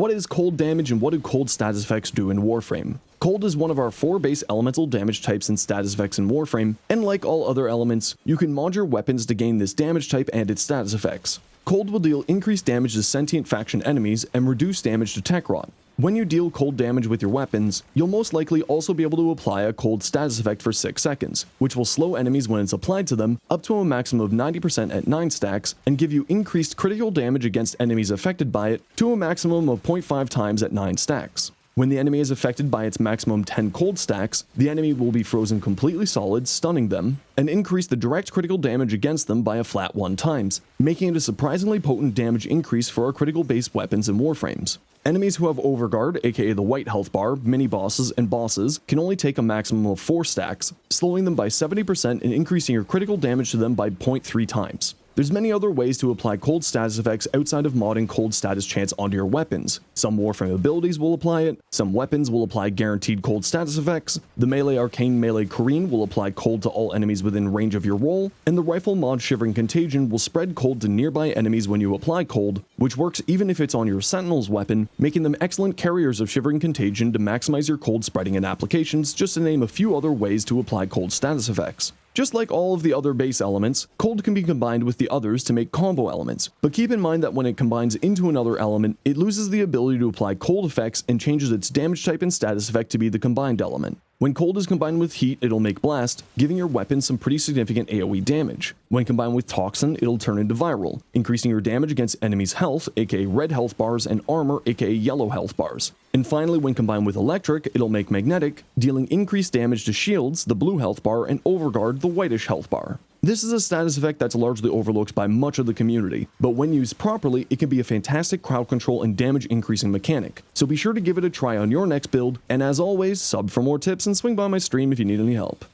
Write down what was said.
What is cold damage and what do cold status effects do in Warframe? Cold is one of our 4 base elemental damage types and status effects in Warframe, and like all other elements, you can mod your weapons to gain this damage type and its status effects. Cold will deal increased damage to sentient faction enemies and reduce damage to tech rot. When you deal cold damage with your weapons, you'll most likely also be able to apply a cold status effect for 6 seconds, which will slow enemies when it's applied to them up to a maximum of 90% at 9 stacks and give you increased critical damage against enemies affected by it to a maximum of 0.5 times at 9 stacks. When the enemy is affected by its maximum 10 cold stacks, the enemy will be frozen completely solid, stunning them, and increase the direct critical damage against them by a flat 1 times, making it a surprisingly potent damage increase for our critical based weapons and warframes. Enemies who have overguard, aka the white health bar, mini-bosses, and bosses, can only take a maximum of 4 stacks, slowing them by 70% and increasing your critical damage to them by 0.3 times. There's many other ways to apply cold status effects outside of modding cold status chance onto your weapons. Some Warframe abilities will apply it, some weapons will apply guaranteed cold status effects, the melee arcane melee Kareen will apply cold to all enemies within range of your roll, and the rifle mod Shivering Contagion will spread cold to nearby enemies when you apply cold, which works even if it's on your Sentinel's weapon, making them excellent carriers of Shivering Contagion to maximize your cold spreading in applications, just to name a few other ways to apply cold status effects. Just like all of the other base elements, cold can be combined with the others to make combo elements, but keep in mind that when it combines into another element, it loses the ability to apply cold effects and changes its damage type and status effect to be the combined element. When cold is combined with heat, it'll make blast, giving your weapon some pretty significant AoE damage. When combined with toxin, it'll turn into viral, increasing your damage against enemies' health, aka red health bars, and armor, aka yellow health bars. And finally, when combined with electric, it'll make magnetic, dealing increased damage to shields, the blue health bar, and overguard, the whitish health bar. This is a status effect that's largely overlooked by much of the community, but when used properly, it can be a fantastic crowd control and damage increasing mechanic. So be sure to give it a try on your next build, and as always, sub for more tips and swing by my stream if you need any help.